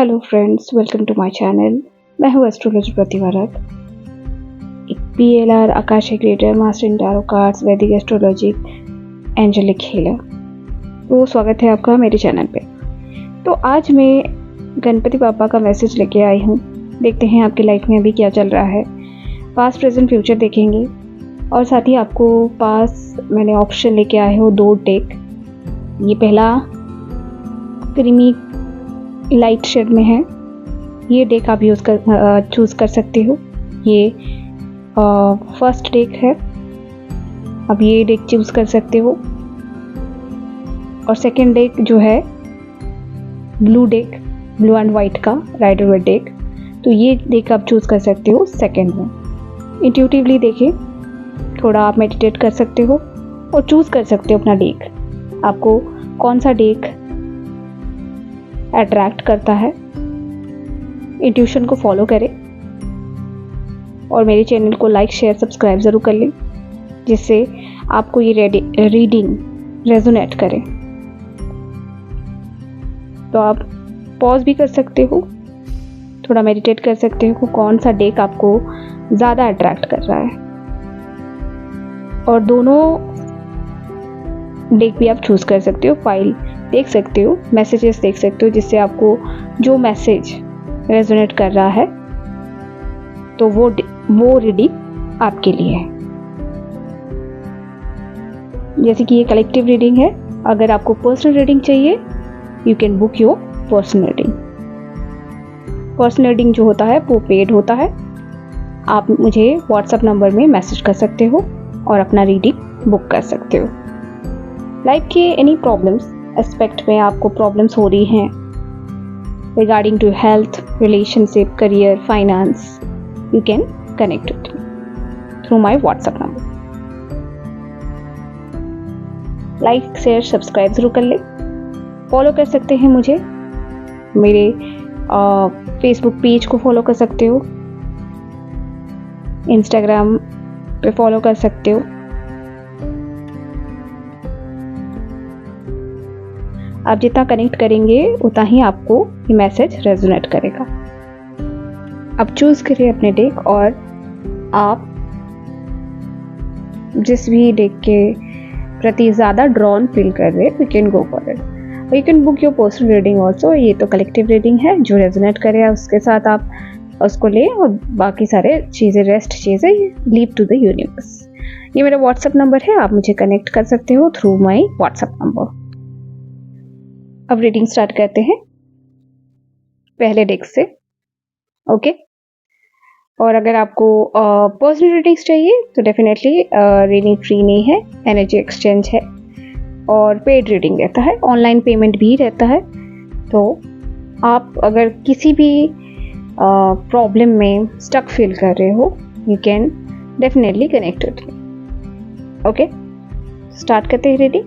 Hello friends, welcome to my channel. मैं हूँ astrologer Pratibha Rath, एक PLR akashic reader, master in tarot cards, Vedic astrology, angelic healer. तो स्वागत है आपका मेरे चैनल पे। तो आज मैं गणपति पापा का मैसेज लेके आई हूँ। देखते हैं आपकी लाइफ में अभी क्या चल रहा है। पास्ट, प्रेजेंट, फ्यूचर देखेंगे और साथ ही आपको पास मैंने ऑप्शन लेके आए हो 2 डेक। ये पहला क्रीमी लाइट शेड में है। ये डेक आप चूज़ कर सकते हो। ये फर्स्ट डेक है, आप ये डेक चूज़ कर सकते हो। और सेकंड डेक जो है blue deck, blue and white का राइडर वेड डेक, तो ये डेक आप चूज़ कर सकते हो सेकंड में। इंट्यूटिवली देखें, थोड़ा आप मेडिटेट कर सकते हो और चूज़ कर सकते हो अपना डेक। आपको कौन सा डेक अट्रैक्ट करता है। इंट्यूशन को फॉलो करें और मेरे चैनल को लाइक, शेयर, सब्सक्राइब ज़रूर कर लें, जिससे आपको ये रीडिंग रेजोनेट करे। तो आप पॉज भी कर सकते हो, थोड़ा मेडिटेट कर सकते हो कौन सा डेक आपको ज़्यादा अट्रैक्ट कर रहा है। और दोनों डेक भी आप चूज़ कर सकते हो। फाइल देख सकते हो, मैसेजेस देख सकते हो, जिससे आपको जो मैसेज रेजोनेट कर रहा है तो वो रीडिंग आपके लिए है। जैसे कि ये कलेक्टिव रीडिंग है। अगर आपको पर्सनल रीडिंग चाहिए, you can book your personal reading. Personal reading जो होता है वो पेड होता है। आप मुझे व्हाट्सएप नंबर में मैसेज कर सकते हो और अपना रीडिंग बुक कर सकते हो। लाइफ के एनी प्रॉब्लम्स एस्पेक्ट में आपको प्रॉब्लम्स हो रही हैं regarding to health, relationship, career, finance, you can connect with me through my WhatsApp number. Like, share, subscribe जरूर कर ले। फॉलो कर सकते हैं मुझे, मेरे फेसबुक पेज को फॉलो कर सकते हो, इंस्टाग्राम पे फॉलो कर सकते हो। आप जितना कनेक्ट करेंगे उतना ही आपको ये मैसेज रेजोनेट करेगा। अब चूज़ करिए अपने डेक और आप जिस भी डेक के प्रति ज़्यादा ड्रॉन फील कर रहे हैं, you can go for it. You can book your personal reading also. ये तो कलेक्टिव रीडिंग है, जो रेजोनेट करे उसके साथ आप उसको लें और बाकी सारे चीज़ें, रेस्ट चीज़ें लीव टू द यूनिवर्स। ये मेरा व्हाट्सएप नंबर है, आप मुझे कनेक्ट कर सकते हो थ्रू माई व्हाट्सएप नंबर। अब रीडिंग स्टार्ट करते हैं पहले डेक से। ओके। और अगर आपको पर्सनल रीडिंग्स चाहिए तो डेफिनेटली रीडिंग फ्री नहीं है, एनर्जी एक्सचेंज है और पेड रीडिंग रहता है, ऑनलाइन पेमेंट भी रहता है। तो आप अगर किसी भी प्रॉब्लम में स्टक फील कर रहे हो, you can definitely connect with me. Okay, start करते हैं रीडिंग।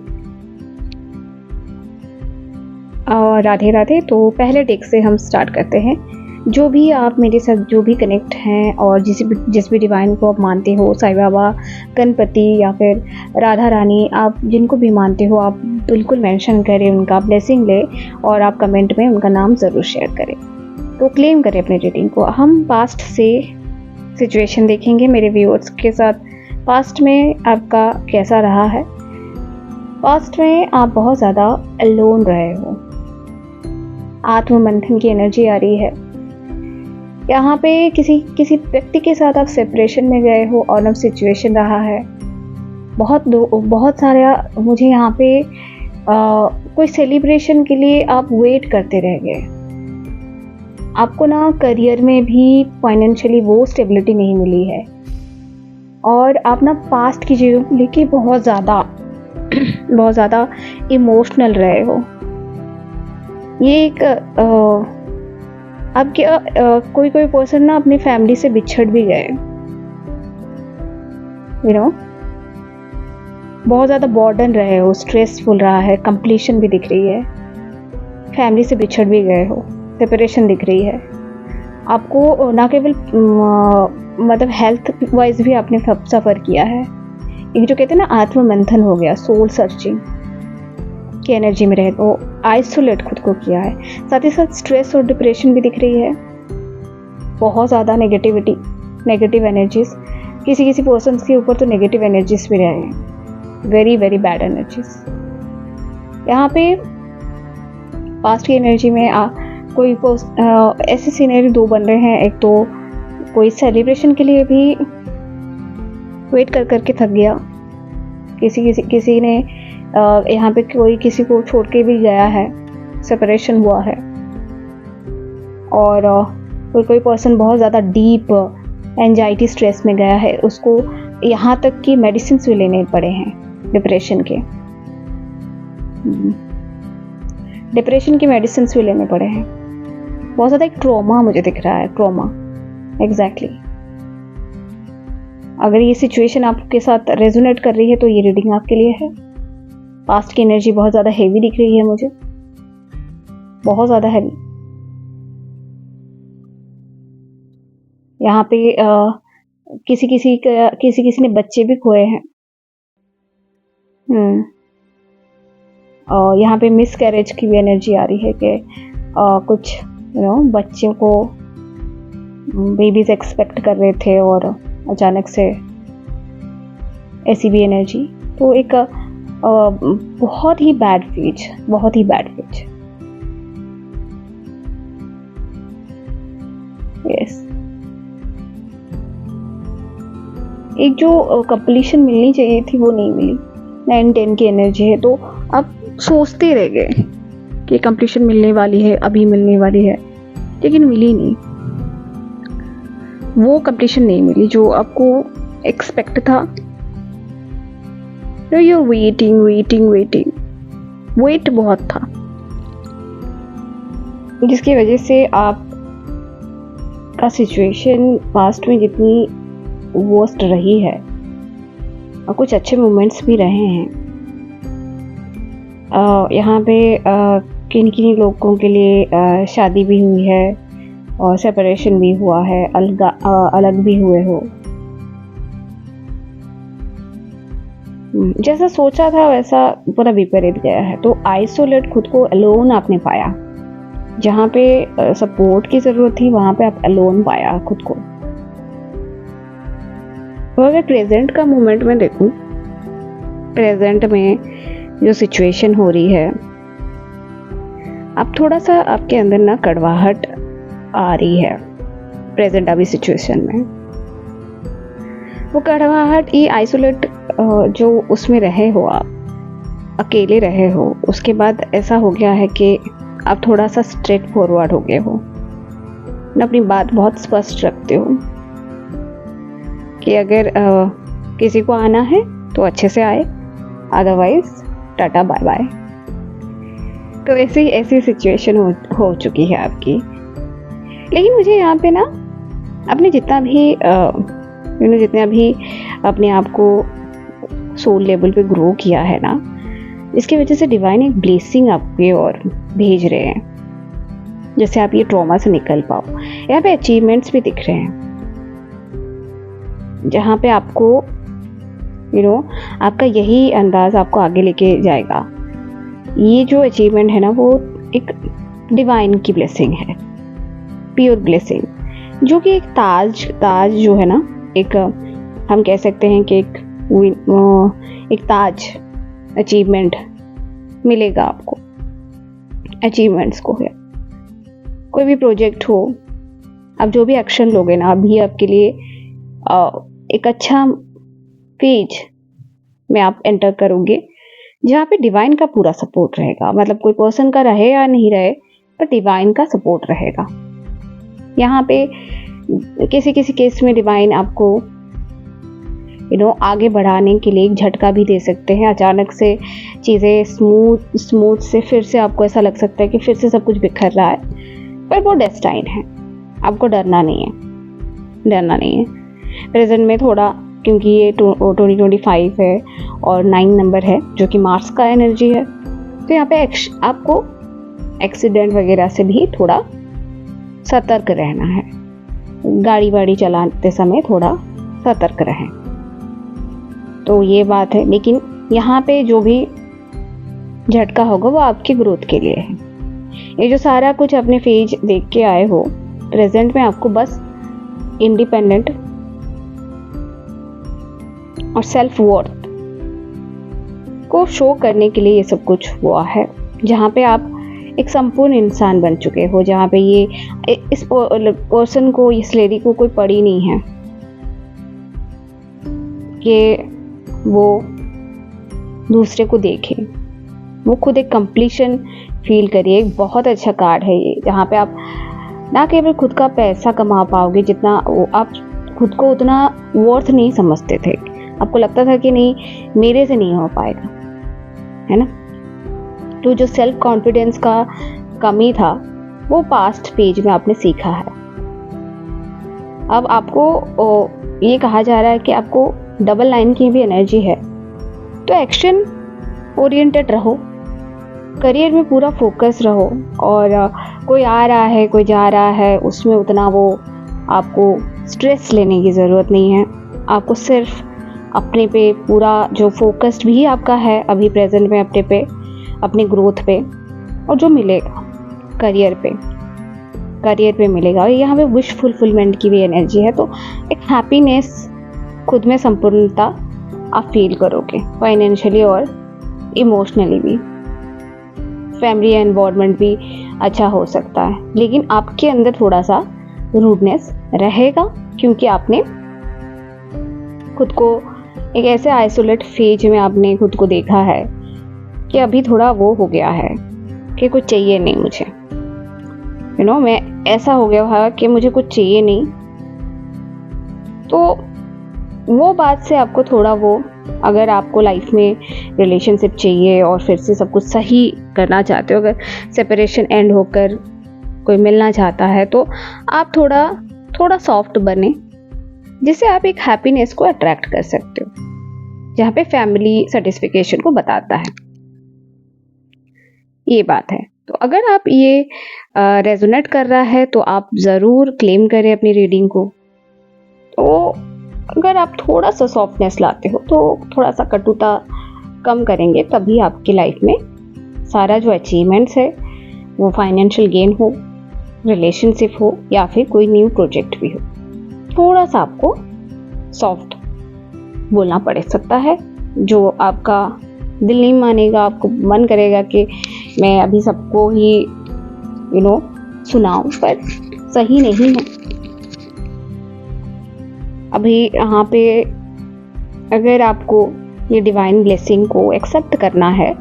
राधे राधे। तो पहले डेक से हम स्टार्ट करते हैं। जो भी आप मेरे साथ जो भी कनेक्ट हैं और जिस भी डिवाइन को आप मानते हो, साईं बाबा, गणपति या फिर राधा रानी, आप जिनको भी मानते हो, आप बिल्कुल मेंशन करें, उनका ब्लेसिंग ले और आप कमेंट में उनका नाम ज़रूर शेयर करें। तो क्लेम करें अपनी रीडिंग को। हम पास्ट से सिचुएशन देखेंगे मेरे व्यूअर्स के साथ। पास्ट में आपका कैसा रहा है। पास्ट में आप बहुत ज़्यादा अलोन रहे हो, आत्ममंथन की एनर्जी आ रही है। यहाँ पे किसी व्यक्ति के साथ आप सेपरेशन में गए हो और अब सिचुएशन रहा है। बहुत सारा मुझे यहाँ पे कोई सेलिब्रेशन के लिए आप वेट करते रह गए। आपको ना करियर में भी फाइनेंशियली वो स्टेबिलिटी नहीं मिली है और आप ना पास्ट की चीज़ों को लेके बहुत ज़्यादा इमोशनल रहे हो। ये एक अब क्या कोई पर्सन ना अपनी फैमिली से बिछड़ भी गए, यू नो, बहुत ज़्यादा बर्डन रहे हो, स्ट्रेसफुल रहा है, कंप्लीशन भी दिख रही है, फैमिली से बिछड़ भी गए हो, सेपरेशन दिख रही है। आपको ना केवल मतलब हेल्थ वाइज भी आपने सफ़र किया है। ये जो कहते हैं ना, आत्ममंथन हो गया, सोल सर्चिंग। की एनर्जी में रहे, तो आइसोलेट खुद को किया है। साथ ही साथ स्ट्रेस और डिप्रेशन भी दिख रही है, बहुत ज़्यादा नेगेटिविटी, नेगेटिव एनर्जीज, किसी किसी पर्सन के ऊपर तो नेगेटिव एनर्जीज भी रहे हैं, वेरी वेरी बैड एनर्जीज। यहाँ पे पास्ट की एनर्जी में कोई ऐसे सीनरी दो बन रहे हैं। एक तो कोई सेलिब्रेशन के लिए भी वेट कर करके थक गया, किसी ने यहाँ पे कोई किसी को छोड़ के भी गया है, सेपरेशन हुआ है, और कोई पर्सन बहुत ज़्यादा डीप एंजाइटी स्ट्रेस में गया है, उसको यहाँ तक कि मेडिसिन भी लेने पड़े हैं डिप्रेशन के, डिप्रेशन की मेडिसिन भी लेने पड़े हैं। बहुत ज़्यादा एक ट्रॉमा मुझे दिख रहा है, ट्रॉमा एग्जैक्टली। अगर ये सिचुएशन आपके साथ रेजोनेट कर रही है तो ये रीडिंग आपके लिए है। पास्ट की एनर्जी बहुत ज़्यादा हेवी दिख रही है मुझे, बहुत ज़्यादा हेवी। यहाँ पे किसी ने बच्चे भी खोए हैं। यहाँ पे मिस कैरेज की भी एनर्जी आ रही है कि कुछ बच्चों को बेबीज एक्सपेक्ट कर रहे थे और अचानक से ऐसी भी एनर्जी। तो एक बहुत ही बैड फेज, बहुत ही बैड फेज। यस, एक जो कंप्लीशन मिलनी चाहिए थी वो नहीं मिली। 9-10 की एनर्जी है, तो आप सोचते रह गए कि कंप्लीशन मिलने वाली है, अभी मिलने वाली है, लेकिन मिली नहीं। वो कंप्लीशन नहीं मिली जो आपको एक्सपेक्ट था। यू वेटिंग, वेट बहुत था, जिसकी वजह से आप का सिचुएशन पास्ट में जितनी वर्स्ट रही है, और कुछ अच्छे मोमेंट्स भी रहे हैं। यहाँ पे किन लोगों के लिए शादी भी हुई है और सेपरेशन भी हुआ है, अलग भी हुए हो। जैसा सोचा था वैसा पूरा विपरीत गया है। तो आइसोलेट खुद को अलोन आपने पाया, जहाँ पे सपोर्ट की जरूरत थी वहां पे आप अलोन पाया खुद को। तो अगर प्रेजेंट का मोमेंट में देखूं, प्रेजेंट में जो सिचुएशन हो रही है, अब थोड़ा सा आपके अंदर ना कड़वाहट आ रही है प्रेजेंट अभी सिचुएशन में। वो कड़वाहट, ये आइसोलेट जो उसमें रहे हो, आप अकेले रहे हो, उसके बाद ऐसा हो गया है कि आप थोड़ा सा स्ट्रेट फॉरवर्ड हो गए हो, ना अपनी बात बहुत स्पष्ट रखते हो कि अगर किसी को आना है तो अच्छे से आए, अदरवाइज टाटा बाय बाय। तो ऐसी सिचुएशन हो चुकी है आपकी। लेकिन मुझे यहाँ पे ना आपने जितना भी जितना भी अपने आप को सोल लेवल पे ग्रो किया है ना, इसकी वजह से डिवाइन एक ब्लेसिंग आपके और भेज रहे हैं, जैसे आप ये ट्रॉमा से निकल पाओ। यहाँ पे अचीवमेंट्स भी दिख रहे हैं, जहाँ पे आपको आपका यही अंदाज आपको आगे लेके जाएगा। ये जो अचीवमेंट है ना, वो एक डिवाइन की ब्लेसिंग है, प्योर ब्लेसिंग, जो कि एक ताज जो है ना, एक हम कह सकते हैं कि एक ताज अचीवमेंट मिलेगा आपको। अचीवमेंट्स को है, कोई भी प्रोजेक्ट हो, आप जो भी एक्शन लोगे ना, अभी आपके लिए एक अच्छा फेज में आप एंटर करोगे, जहाँ पे डिवाइन का पूरा सपोर्ट रहेगा। मतलब कोई पर्सन का रहे या नहीं रहे, पर डिवाइन का सपोर्ट रहेगा। यहाँ पे किसी केस में डिवाइन आपको आगे बढ़ाने के लिए एक झटका भी दे सकते हैं। अचानक से चीज़ें स्मूथ से फिर से आपको ऐसा लग सकता है कि फिर से सब कुछ बिखर रहा है, पर वो डेस्टाइन है, आपको डरना नहीं है। प्रेजेंट में थोड़ा, क्योंकि ये 2025 है और 9 नंबर है जो कि मार्स का एनर्जी है, तो यहाँ पे आपको एक्सीडेंट वगैरह से भी थोड़ा सतर्क रहना है। गाड़ी वाड़ी चलाते समय थोड़ा सतर्क रहें, तो ये बात है। लेकिन यहाँ पे जो भी झटका होगा वो आपकी ग्रोथ के लिए है। ये जो सारा कुछ अपने फेज देख के आए हो, प्रेजेंट में आपको बस इंडिपेंडेंट और सेल्फ वर्थ को शो करने के लिए ये सब कुछ हुआ है, जहाँ पे आप एक संपूर्ण इंसान बन चुके हो, जहाँ पे ये इस पर्सन को, इस लेडी को कोई पड़ी नहीं है कि वो दूसरे को देखे, वो खुद एक कंप्लीशन फील करिए। एक बहुत अच्छा कार्ड है ये, जहाँ पे आप ना केवल खुद का पैसा कमा पाओगे, जितना आप खुद को उतना वर्थ नहीं समझते थे, आपको लगता था कि नहीं मेरे से नहीं हो पाएगा, है ना। तो जो सेल्फ कॉन्फिडेंस का कमी था वो पास्ट पेज में आपने सीखा है। अब आपको ये कहा जा रहा है कि आपको डबल लाइन की भी एनर्जी है, तो एक्शन ओरिएंटेड रहो, करियर में पूरा फोकस रहो, और कोई आ रहा है कोई जा रहा है उसमें उतना वो आपको स्ट्रेस लेने की ज़रूरत नहीं है। आपको सिर्फ अपने पे पूरा जो फोकस्ड भी आपका है अभी प्रेजेंट में अपने पे, अपनी ग्रोथ पे, और जो मिलेगा करियर पे मिलेगा। और यहाँ पे विश फुलफिलमेंट की भी एनर्जी है, तो एक हैप्पीनेस, खुद में संपूर्णता आप फील करोगे, फाइनेंशियली और इमोशनली भी। फैमिली एनवायरनमेंट भी अच्छा हो सकता है, लेकिन आपके अंदर थोड़ा सा रूडनेस रहेगा, क्योंकि आपने खुद को एक ऐसे आइसोलेट फेज में आपने खुद को देखा है कि अभी थोड़ा वो हो गया है कि कुछ चाहिए नहीं मुझे, मैं ऐसा हो गया है कि मुझे कुछ चाहिए नहीं। तो वो बात से आपको थोड़ा वो, अगर आपको लाइफ में रिलेशनशिप चाहिए और फिर से सब कुछ सही करना चाहते हो, अगर सेपरेशन एंड होकर कोई मिलना चाहता है, तो आप थोड़ा सॉफ्ट बने, जिससे आप एक हैप्पीनेस को अट्रैक्ट कर सकते हो, जहाँ पे फैमिली सेटिस्फिकेशन को बताता है। ये बात है। तो अगर आप ये रेजोनेट कर रहा है तो आप ज़रूर क्लेम करें अपनी रीडिंग को। तो अगर आप थोड़ा सा सॉफ्टनेस लाते हो, तो थोड़ा सा कटुता कम करेंगे, तभी आपकी लाइफ में सारा जो अचीवमेंट्स है, वो फाइनेंशियल गेन हो, रिलेशनशिप हो, या फिर कोई न्यू प्रोजेक्ट भी हो, थोड़ा सा आपको सॉफ्ट बोलना पड़ सकता है, जो आपका दिल नहीं मानेगा। आपको मन करेगा कि मैं अभी सबको ही सुनाऊं, पर सही नहीं है। अभी यहाँ पे अगर आपको ये डिवाइन ब्लेसिंग को एक्सेप्ट करना है,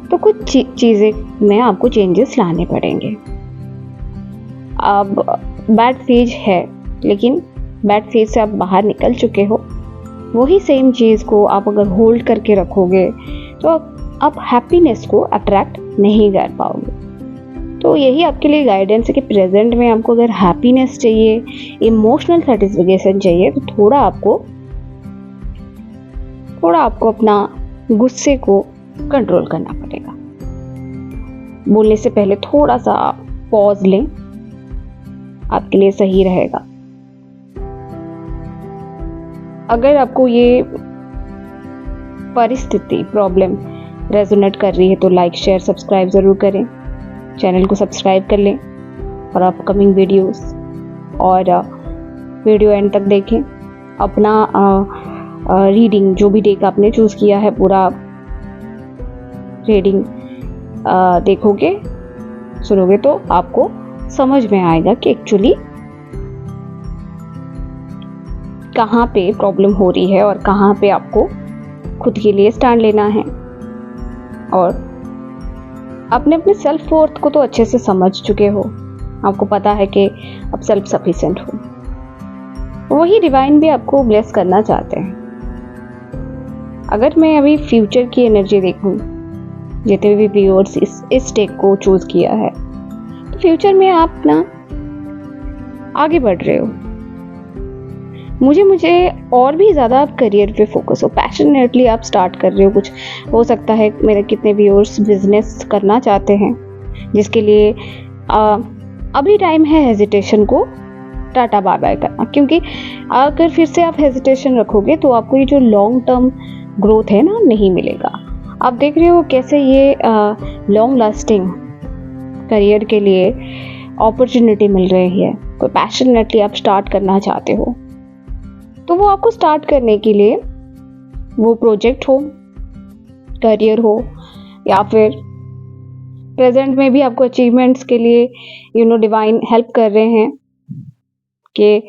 तो कुछ चीज़ें में आपको चेंजेस लाने पड़ेंगे। अब बैड फेज है, लेकिन बैड फेज से आप बाहर निकल चुके हो। वही सेम चीज़ को आप अगर होल्ड करके रखोगे, तो आप हैप्पीनेस को अट्रैक्ट नहीं कर पाओगे। तो यही आपके लिए गाइडेंस है कि प्रेजेंट में आपको अगर हैप्पीनेस चाहिए, इमोशनल सेटिस्फिकेशन चाहिए, तो थोड़ा आपको अपना गुस्से को कंट्रोल करना पड़ेगा। बोलने से पहले थोड़ा सा पॉज लें, आपके लिए सही रहेगा। अगर आपको ये परिस्थिति, प्रॉब्लम रेजोनेट कर रही है, तो लाइक, शेयर, सब्सक्राइब ज़रूर करें। चैनल को सब्सक्राइब कर लें और अपकमिंग वीडियोस और वीडियो एंड तक देखें। अपना रीडिंग, जो भी डेक आपने चूज़ किया है, पूरा रीडिंग देखोगे, सुनोगे, तो आपको समझ में आएगा कि एक्चुअली कहाँ पे प्रॉब्लम हो रही है और कहाँ पे आपको खुद के लिए स्टैंड लेना है। और आपने अपने सेल्फ वर्थ को तो अच्छे से समझ चुके हो, आपको पता है कि आप सेल्फ सफिशिएंट हो। वही डिवाइन भी आपको ब्लेस करना चाहते हैं। अगर मैं अभी फ्यूचर की एनर्जी देखूं, जितने भी व्यूअर्स इस डेक को चूज किया है, तो फ्यूचर में आप ना आगे बढ़ रहे हो। मुझे और भी ज़्यादा आप करियर पे फोकस हो, पैशनेटली आप स्टार्ट कर रहे हो। कुछ हो सकता है मेरे कितने व्यूअर्स बिजनेस करना चाहते हैं, जिसके लिए अभी टाइम है हेजिटेशन को टाटा बाय बाय करना, क्योंकि अगर फिर से आप हेजिटेशन रखोगे तो आपको ये जो लॉन्ग टर्म ग्रोथ है ना, नहीं मिलेगा। आप देख रहे हो कैसे ये लॉन्ग लास्टिंग करियर के लिए अपॉर्चुनिटी मिल रही है। कोई पैशनेटली आप स्टार्ट करना चाहते हो तो वो आपको स्टार्ट करने के लिए वो प्रोजेक्ट हो, करियर हो, या फिर प्रेजेंट में भी आपको अचीवमेंट्स के लिए डिवाइन हेल्प कर रहे हैं कि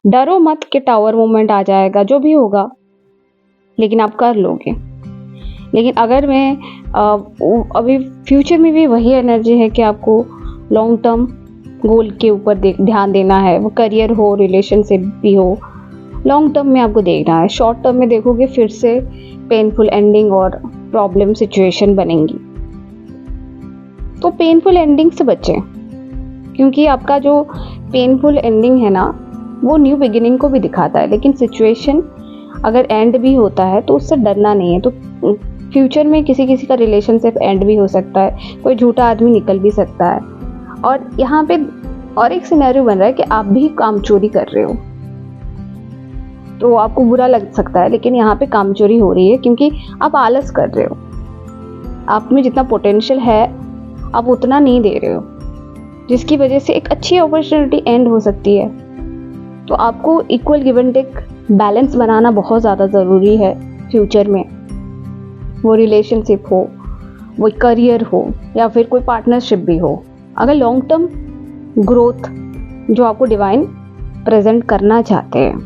डरो मत कि टावर मोमेंट आ जाएगा, जो भी होगा लेकिन आप कर लोगे। लेकिन अगर मैं अभी फ्यूचर में भी वही एनर्जी है कि आपको लॉन्ग टर्म गोल के ऊपर ध्यान देना है, वो करियर हो, रिलेशनशिप भी हो, लॉन्ग टर्म में आपको देखना है। शॉर्ट टर्म में देखोगे फिर से पेनफुल एंडिंग और प्रॉब्लम सिचुएशन बनेंगी। तो पेनफुल एंडिंग से बचें, क्योंकि आपका जो पेनफुल एंडिंग है ना वो न्यू बिगिनिंग को भी दिखाता है। लेकिन सिचुएशन अगर एंड भी होता है तो उससे डरना नहीं है। तो फ्यूचर में किसी का रिलेशनशिप एंड भी हो सकता है, कोई झूठा आदमी निकल भी सकता है। और यहाँ पे और एक सिनेरियो बन रहा है कि आप भी काम चोरी कर रहे हो, तो आपको बुरा लग सकता है, लेकिन यहाँ पे काम चोरी हो रही है क्योंकि आप आलस कर रहे हो। आप में जितना पोटेंशियल है आप उतना नहीं दे रहे हो, जिसकी वजह से एक अच्छी अपॉर्चुनिटी एंड हो सकती है। तो आपको equal give and take balance बनाना बहुत ज़्यादा ज़रूरी है फ्यूचर में। वो रिलेशनशिप हो, वो करियर हो, या फिर कोई पार्टनरशिप भी हो। अगर लॉन्ग टर्म ग्रोथ जो आपको डिवाइन प्रेजेंट करना चाहते हैं,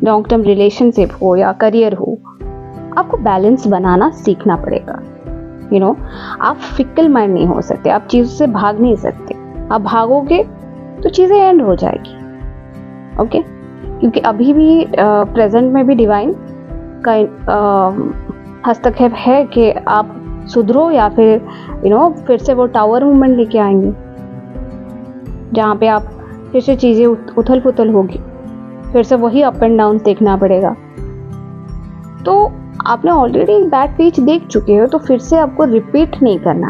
लॉन्ग टर्म रिलेशनशिप हो या करियर हो, आपको बैलेंस बनाना सीखना पड़ेगा। आप फिक्कल माइंड नहीं हो सकते, आप चीज़ों से भाग नहीं सकते। आप भागोगे तो चीज़ें एंड हो जाएगी। ओके, क्योंकि अभी भी प्रेजेंट में भी डिवाइन का हस्तक्षेप है कि आप सुधरो, या फिर फिर से वो टावर मूवमेंट लेके आएंगे जहाँ पे आप फिर से चीज़ें उथल पुथल होगी, फिर से वही अप एंड डाउन देखना पड़ेगा। तो आपने ऑलरेडी एक बैड पेज देख चुके हो, तो फिर से आपको रिपीट नहीं करना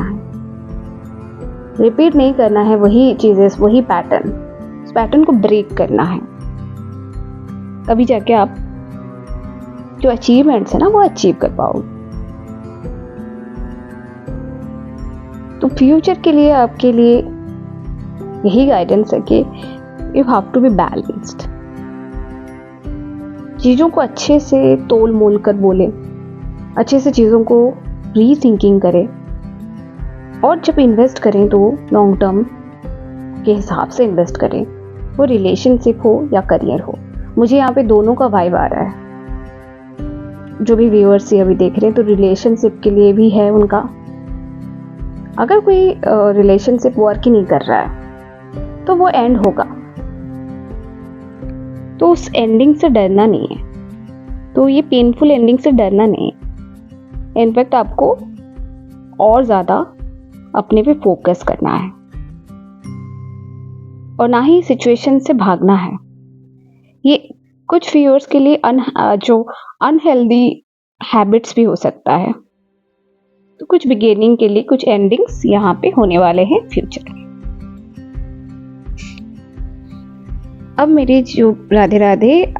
है वही चीज़ें, वही पैटर्न। उस पैटर्न को ब्रेक करना है, तभी जाके आप जो अचीवमेंट्स है ना वो अचीव कर पाओगे। तो फ्यूचर के लिए आपके लिए यही गाइडेंस है कि you have to be balanced. चीज़ों को अच्छे से तोल मोल कर बोले, अच्छे से चीज़ों को रीथिंकिंग करें, और जब इन्वेस्ट करें तो लॉन्ग टर्म के हिसाब से इन्वेस्ट करें, वो रिलेशनशिप हो या करियर हो। मुझे यहाँ पे दोनों का वाइब आ रहा है। जो भी व्यूअर्स ये अभी देख रहे हैं तो रिलेशनशिप के लिए भी है उनका। अगर कोई रिलेशनशिप वर्क ही नहीं कर रहा है तो वो एंड होगा, तो उस एंडिंग से डरना नहीं है। तो ये पेनफुल एंडिंग से डरना नहीं है, इनफैक्ट आपको और ज़्यादा अपने पे फोकस करना है, और ना ही सिचुएशन से भागना है। ये कुछ व्यूअर्स के लिए जो अनहेल्दी हैबिट्स भी हो सकता है। तो कुछ बिगिनिंग के लिए कुछ एंडिंग्स यहाँ पे होने वाले हैं फ्यूचर में। अब मेरे जो राधे राधे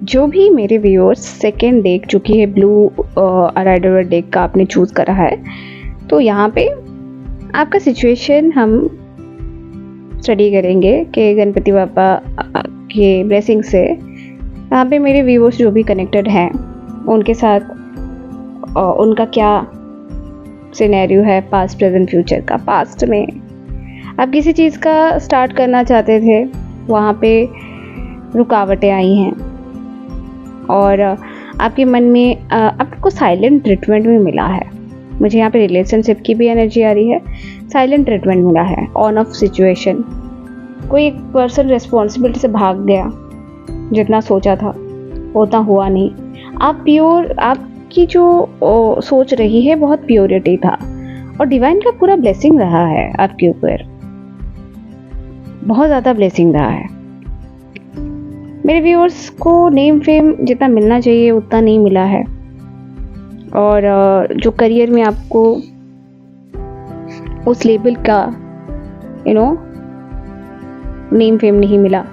जो भी मेरे व्यूअर्स सेकेंड डेक चुकी है ब्लू राइडर डेक का आपने चूज करा है, तो यहाँ पे आपका सिचुएशन हम स्टडी करेंगे कि गणपति बाबा के ब्लेसिंग से यहाँ पे मेरे व्यूअर्स जो भी कनेक्टेड हैं उनके साथ उनका क्या सिनेरियो है, पास्ट प्रेजेंट फ्यूचर का। पास्ट में आप किसी चीज़ का स्टार्ट करना चाहते थे, वहाँ पे रुकावटें आई हैं, और आपके मन में आपको साइलेंट ट्रीटमेंट भी मिला है। मुझे यहाँ पे रिलेशनशिप की भी एनर्जी आ रही है, साइलेंट ट्रीटमेंट मिला है, ऑन ऑफ सिचुएशन। कोई एक पर्सन रिस्पॉन्सिबिलिटी से भाग गया, जितना सोचा था उतना हुआ नहीं। आप प्योर, आपकी जो सोच रही है बहुत प्योरिटी था, और डिवाइन का पूरा ब्लेसिंग रहा है आपके ऊपर, बहुत ज़्यादा ब्लेसिंग रहा है। मेरे व्यूअर्स को नेम फेम जितना मिलना चाहिए उतना नहीं मिला है, और जो करियर में आपको उस लेवल का नेम फेम नहीं मिला,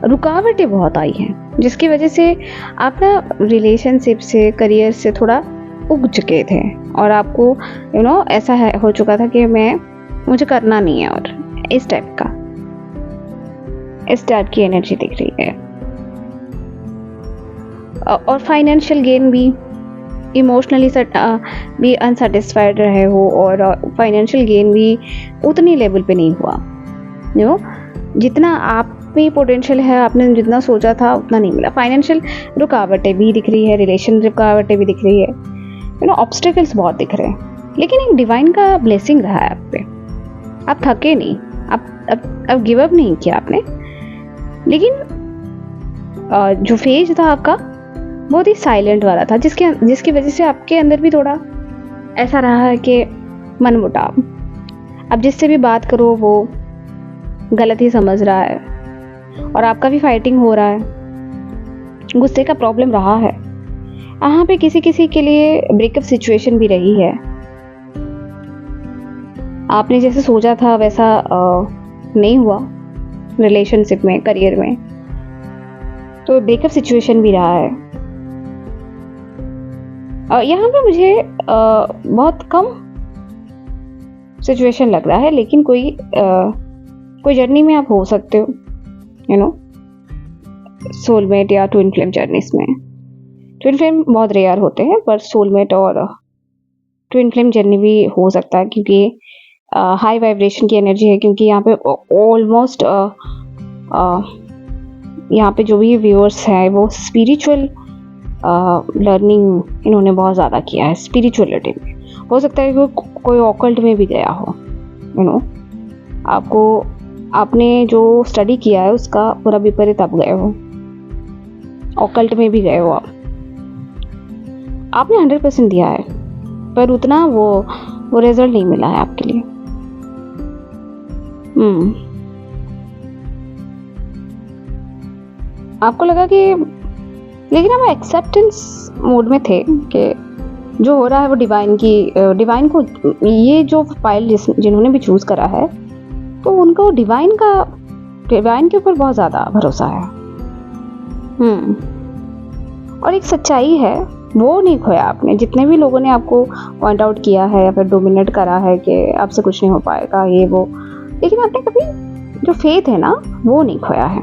रुकावटें बहुत आई हैं, जिसकी वजह से आप ना रिलेशनशिप से, करियर से थोड़ा उग चुके थे और आपको ऐसा हो चुका था कि मुझे करना नहीं है, और इस टाइप की एनर्जी दिख रही है। और फाइनेंशियल गेन भी, इमोशनली भी अनसेटिस्फाइड रहे हो, और फाइनेंशियल गेन भी उतनी लेवल पे नहीं हुआ। जितना आप में पोटेंशियल है, आपने जितना सोचा था उतना नहीं मिला। फाइनेंशियल रुकावटें भी दिख रही है, रिलेशन रुकावटें भी दिख रही है, ऑब्स्टेकल्स बहुत दिख रहे हैं। लेकिन एक डिवाइन का ब्लेसिंग रहा है आप पे, आप थके नहीं, आप गिव अप नहीं किया आपने। लेकिन जो फेज था आपका बहुत ही साइलेंट वाला था, जिसकी वजह से आपके अंदर भी थोड़ा ऐसा रहा है कि मनमुटाव, अब जिससे भी बात करो वो गलत ही समझ रहा है, और आपका भी फाइटिंग हो रहा है, गुस्से का प्रॉब्लम रहा है। यहाँ पे किसी के लिए ब्रेकअप सिचुएशन भी रही है। आपने जैसे सोचा था वैसा नहीं हुआ रिलेशनशिप में, करियर में, तो ब्रेकअप सिचुएशन भी रहा है। यहाँ पे मुझे बहुत कम सिचुएशन लग रहा है, लेकिन कोई जर्नी में आप हो सकते हो, सोलमेट या ट्विन फ्लेम जर्नीज में। ट्विन फ्लेम बहुत रेयर होते हैं, पर सोलमेट और ट्विन फ्लेम जर्नी भी हो सकता है, क्योंकि हाई वाइब्रेशन की एनर्जी है। क्योंकि यहाँ पे ऑलमोस्ट यहाँ पे जो भी व्यूअर्स हैं वो स्पिरिचुअल लर्निंग इन्होंने बहुत ज़्यादा किया है स्पिरिचुअलिटी में। हो सकता है कि कोई ऑकल्ट में भी गया हो, आपने जो स्टडी किया है उसका पूरा विपरीत आप गए हो, ऑकल्ट में भी गए हो आपने 100% दिया है, पर उतना वो रिजल्ट नहीं मिला है आपके लिए। आपको लगा कि, लेकिन आप एक्सेप्टेंस मोड में थे कि जो हो रहा है वो डिवाइन को, ये जो फाइल जिन्होंने भी चूज करा है, तो उनको डिवाइन के ऊपर बहुत ज़्यादा भरोसा है। और एक सच्चाई है, वो नहीं खोया आपने। जितने भी लोगों ने आपको पॉइंट आउट किया है या फिर डोमिनेट करा है कि आपसे कुछ नहीं हो पाएगा, ये वो, लेकिन आपने कभी जो फेथ है ना वो नहीं खोया है,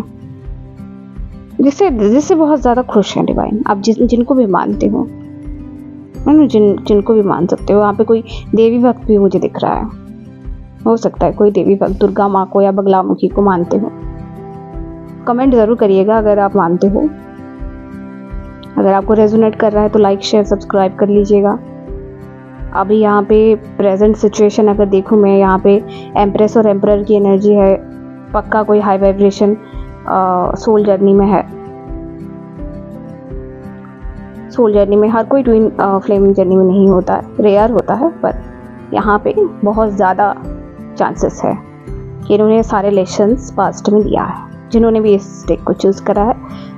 जिससे बहुत ज़्यादा खुश हैं डिवाइन। आप जिनको भी मानते हो, जिनको भी मान सकते हो। यहाँ पे कोई देवी भक्त भी मुझे दिख रहा है, हो सकता है कोई देवी भक्त दुर्गा माँ को या बगलामुखी को मानते हो। कमेंट ज़रूर करिएगा अगर आप मानते हो। अगर आपको रेजोनेट कर रहा है तो लाइक शेयर सब्सक्राइब कर लीजिएगा। अभी यहाँ पे प्रेजेंट सिचुएशन अगर देखूँ मैं, यहाँ पे एम्प्रेस और एम्परर की एनर्जी है। पक्का कोई हाई वाइब्रेशन सोल जर्नी में है। सोल जर्नी में हर कोई ट्विन फ्लेम जर्नी में नहीं होता है, रेयर होता है, पर यहाँ पे बहुत ज़्यादा चांसेस है कि इन्होंने सारे लेसन्स पास्ट में दिया है। जिन्होंने भी इस स्टेक को चूज़ करा है,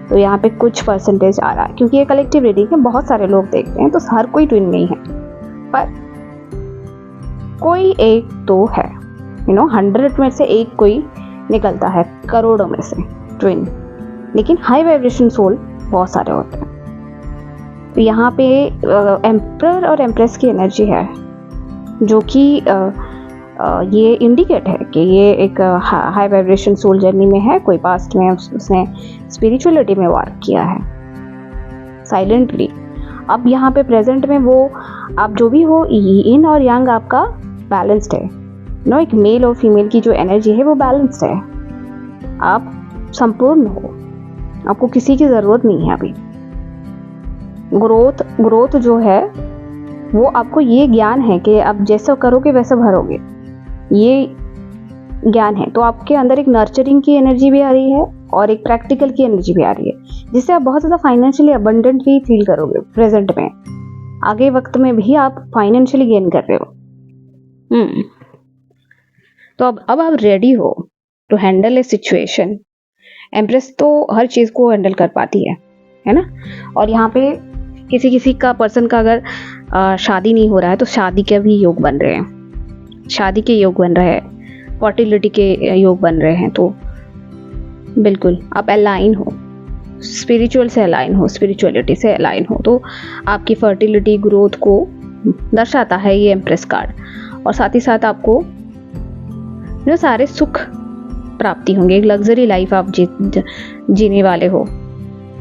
तो यहाँ पे कुछ परसेंटेज आ रहा है, क्योंकि ये कलेक्टिव रीडिंग है, बहुत सारे लोग देखते हैं, तो हर कोई ट्विन नहीं है, पर कोई एक तो है। 100 में से एक कोई निकलता है, करोड़ों में से ट्विन। लेकिन हाई वाइब्रेशन सोल बहुत सारे होते हैं। तो यहाँ पे एम्परर और एम्प्रेस की एनर्जी है, जो कि ये इंडिकेट है कि ये एक हाई वाइब्रेशन सोल जर्नी में है। कोई पास्ट में उसने स्पिरिचुअलिटी में वर्क किया है साइलेंटली। अब यहाँ पे प्रेजेंट में वो आप जो भी हो, इन और यंग आपका बैलेंस्ड है। एक मेल और फीमेल की जो एनर्जी है वो बैलेंस्ड है। आप संपूर्ण हो, आपको किसी की ज़रूरत नहीं है अभी। ग्रोथ जो है वो आपको ये ज्ञान है कि आप जैसा करोगे वैसा भरोगे, ये ज्ञान है। तो आपके अंदर एक नर्चरिंग की एनर्जी भी आ रही है और एक प्रैक्टिकल की एनर्जी भी आ रही है, जिससे आप बहुत ज़्यादा फाइनेंशियली अबंडेंट भी फील करोगे प्रेजेंट में। आगे वक्त में भी आप फाइनेंशियली गेन कर रहे हो। तो अब आप रेडी हो to handle a situation. Empress तो हर चीज़ को हैंडल कर पाती है ना। और यहाँ पे किसी का पर्सन का अगर शादी नहीं हो रहा है तो शादी के भी योग बन रहे हैं, शादी के योग बन रहे हैं, फर्टिलिटी के योग बन रहे हैं। तो बिल्कुल आप अलाइन हो, स्पिरिचुअल से अलाइन हो, स्पिरिचुअलिटी से अलाइन हो, तो आपकी फर्टिलिटी ग्रोथ को दर्शाता है ये एम्प्रेस कार्ड। और साथ ही साथ आपको जो सारे सुख प्राप्ति होंगे, एक लग्जरी लाइफ आप जीने वाले हो,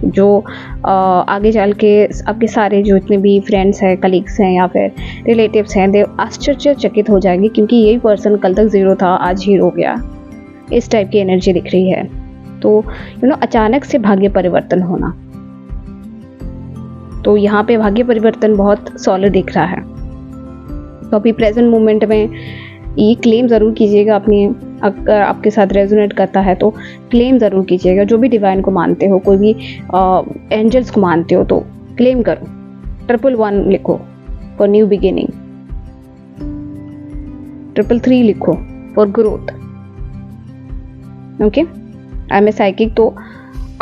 जो आगे चल के आपके सारे जो इतने भी फ्रेंड्स हैं, कलीग्स हैं या फिर रिलेटिव्स हैं, दे आश्चर्यचकित हो जाएंगे क्योंकि यही पर्सन कल तक ज़ीरो था, आज हीरो हो गया। इस टाइप की एनर्जी दिख रही है। तो अचानक से भाग्य परिवर्तन होना, तो यहाँ पे भाग्य परिवर्तन बहुत सॉलिड दिख रहा है। तो अभी प्रेजेंट मोमेंट में ये क्लेम ज़रूर कीजिएगा अपनी, अगर आपके साथ रेजोनेट करता है तो क्लेम ज़रूर कीजिएगा। जो भी डिवाइन को मानते हो, कोई भी एंजल्स को मानते हो तो क्लेम करो। 111 लिखो फॉर न्यू बिगिनिंग, 333 लिखो for growth. Okay, I am a psychic, तो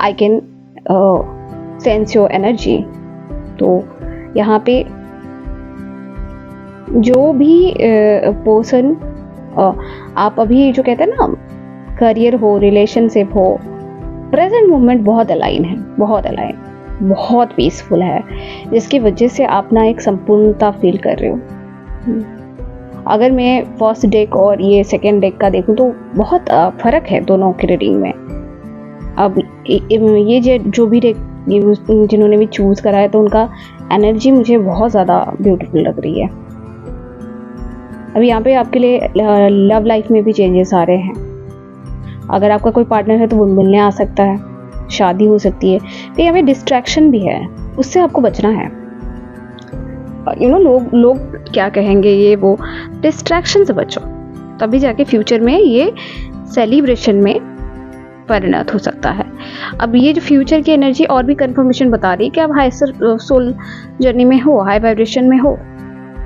I can sense your energy. तो यहाँ पे जो भी पर्सन आप अभी जो कहते हैं ना, करियर हो, रिलेशनशिप हो, प्रेजेंट मोमेंट बहुत अलाइन है, बहुत अलाइन, बहुत पीसफुल है, जिसकी वजह से आप ना एक संपूर्णता फील कर रहे हो। अगर मैं फर्स्ट डेक और ये सेकेंड डेक का देखूं तो बहुत फ़र्क है दोनों की रीडिंग में। अब ये जो भी डेक जिन्होंने भी चूज़ करा है तो उनका एनर्जी मुझे बहुत ज़्यादा ब्यूटीफुल लग रही है। अभी यहाँ पे आपके लिए लव लाइफ में भी चेंजेस आ रहे हैं। अगर आपका कोई पार्टनर है तो वो मिलने आ सकता है, शादी हो सकती है। तो यहाँ पे डिस्ट्रैक्शन भी है, उससे आपको बचना है। लोग क्या कहेंगे, ये वो, डिस्ट्रैक्शन से बचो, तभी जाके फ्यूचर में ये सेलिब्रेशन में परिणत हो सकता है। अब ये जो फ्यूचर की एनर्जी और भी कंफर्मेशन बता रही है कि आप हाई सोल जर्नी में हो, हाई वाइब्रेशन में हो,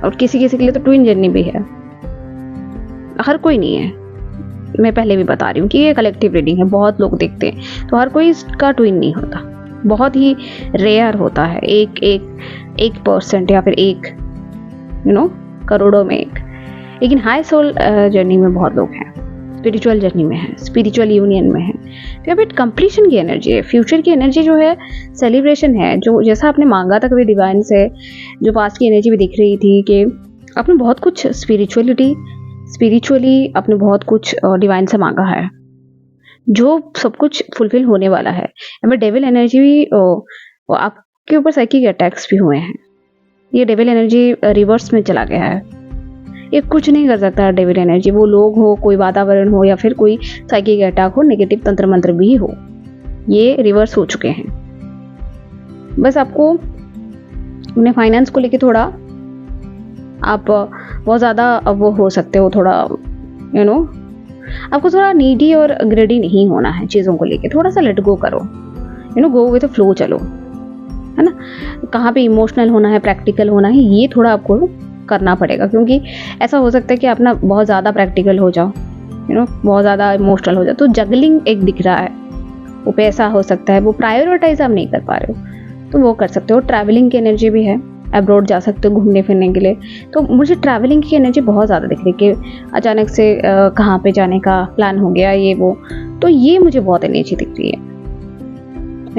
और किसी के लिए तो ट्विन जर्नी भी है। हर कोई नहीं है, मैं पहले भी बता रही हूँ कि ये कलेक्टिव रीडिंग है, बहुत लोग देखते हैं, तो हर कोई इसका ट्विन नहीं होता, बहुत ही रेयर होता है, 1% या फिर 1 करोड़ों में 1। लेकिन हाई सोल जर्नी में बहुत लोग हैं, स्पिरिचुअल जर्नी में है, स्पिरिचुअल यूनियन में है। तो अब कंप्लीशन की एनर्जी है, फ्यूचर की एनर्जी जो है सेलिब्रेशन है, जो जैसा आपने मांगा था कभी डिवाइन से, जो पास्ट की एनर्जी भी दिख रही थी कि आपने बहुत कुछ स्पिरिचुअली आपने बहुत कुछ डिवाइन से मांगा है, जो सब कुछ फुलफिल होने वाला है। हमें डेविल एनर्जी भी, आपके ऊपर साइकिक अटैक्स भी हुए हैं, ये डेविल एनर्जी रिवर्स में चला गया है। ये कुछ नहीं कर सकता डेविल एनर्जी, वो लोग हो, कोई वातावरण हो, या फिर कोई साइकिक अटैक हो, नेगेटिव तंत्र मंत्र भी हो, ये रिवर्स हो चुके हैं। बस आपको अपने फाइनेंस को लेके थोड़ा आप बहुत ज़्यादा वो हो सकते हो, थोड़ा आपको थोड़ा नीडी और ग्रेडी नहीं होना है चीज़ों को लेके, थोड़ा सा लेट गो करो, गो विद द फ्लो चलो, है ना। कहाँ पे इमोशनल होना है, प्रैक्टिकल होना है, ये थोड़ा आपको करना पड़ेगा, क्योंकि ऐसा हो सकता है कि आप ना बहुत ज़्यादा प्रैक्टिकल हो जाओ, बहुत ज़्यादा इमोशनल हो जाओ, तो जगलिंग एक दिख रहा है, वो पैसा हो सकता है, वो प्रायोरिटाइज आप नहीं कर पा रहे हो, तो वो कर सकते हो। ट्रैवलिंग की एनर्जी भी है, अब्रॉड जा सकते हो घूमने फिरने के लिए, तो मुझे ट्रैवलिंग की एनर्जी बहुत ज़्यादा दिख रही है कि अचानक से कहाँ पे जाने का प्लान हो गया, ये वो, तो ये मुझे बहुत एनर्जी दिख रही है।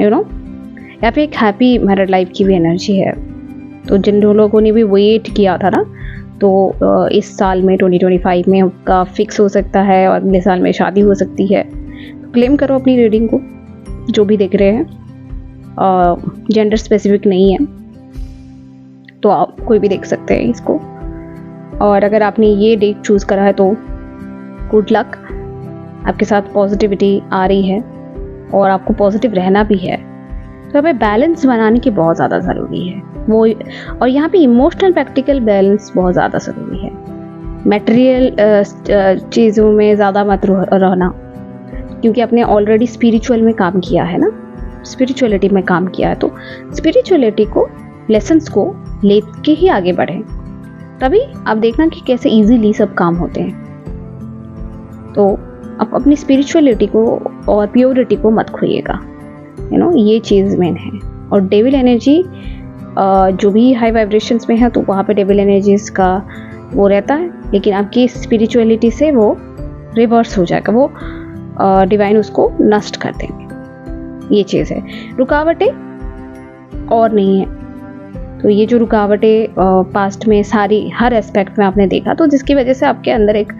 यहाँ पे एक हैप्पी मैरिड लाइफ की भी एनर्जी है। तो जिन लोगों ने भी वेट किया था ना, तो इस साल में 2025 में उनका फिक्स हो सकता है और अगले साल में शादी हो सकती है। तो क्लेम करो अपनी रीडिंग को, जो भी देख रहे हैं, जेंडर स्पेसिफिक नहीं है, तो आप कोई भी देख सकते हैं इसको। और अगर आपने ये डेट चूज़ करा है तो गुड लक, आपके साथ पॉजिटिविटी आ रही है और आपको पॉजिटिव रहना भी है। तो हमें बैलेंस बनाने की बहुत ज़्यादा ज़रूरी है वो, और यहाँ पे इमोशनल प्रैक्टिकल बैलेंस बहुत ज़्यादा ज़रूरी है। मटेरियल चीज़ों में ज़्यादा मत रहना, क्योंकि आपने ऑलरेडी स्पिरिचुअल में काम किया है ना, स्पिरिचुअलिटी में काम किया है, तो स्पिरिचुअलिटी को, लेसन्स को लेके ही आगे बढ़े, तभी आप देखना कि कैसे इजीली सब काम होते हैं। तो आप अपनी स्पिरिचुअलिटी को और प्योरिटी को मत खोइएगा, ये चीज़ मेन है। और डेविल एनर्जी जो भी हाई वाइब्रेशंस में है, तो वहाँ पे डेविल एनर्जीज का वो रहता है, लेकिन आपकी स्पिरिचुअलिटी से वो रिवर्स हो जाएगा, वो डिवाइन उसको नष्ट कर देंगे। ये चीज़ है, रुकावटें और नहीं है। तो ये जो रुकावटें पास्ट में सारी हर एस्पेक्ट में आपने देखा, तो जिसकी वजह से आपके अंदर एक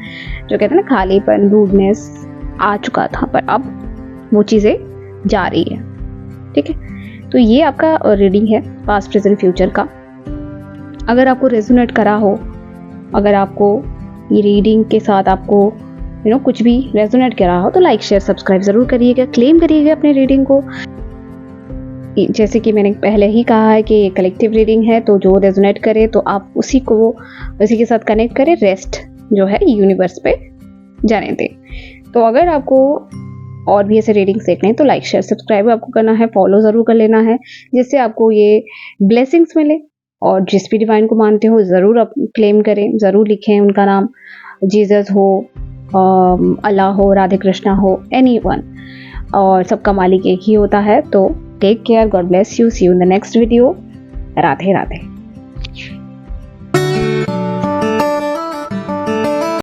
जो कहते हैं ना खालीपन, रूडनेस आ चुका था, पर अब वो चीज़ें जा रही है। ठीक है, तो ये आपका रीडिंग है पास्ट प्रेजेंट फ्यूचर का। अगर आपको रेजोनेट करा हो, अगर आपको ये रीडिंग के साथ आपको कुछ भी रेजोनेट करा हो, तो लाइक शेयर सब्सक्राइब ज़रूर करिएगा, क्लेम करिएगा अपने रीडिंग को। जैसे कि मैंने पहले ही कहा है कि ये कलेक्टिव रीडिंग है, तो जो रेजोनेट करे तो आप उसी के साथ कनेक्ट करें, रेस्ट जो है यूनिवर्स पे जाने दें। तो अगर आपको और भी ऐसे रीडिंग्स देखने हैं तो लाइक शेयर सब्सक्राइब आपको करना है, फॉलो ज़रूर कर लेना है, जिससे आपको ये ब्लेसिंग्स मिले। और जिस भी डिवाइन को मानते हो ज़रूर आप क्लेम करें, ज़रूर लिखें उनका नाम, जीसस हो, अल्लाह हो, राधे कृष्णा हो, एनीवन, और सबका मालिक एक ही होता है। तो take care, god bless you, see you in the next video. Radhe Radhe.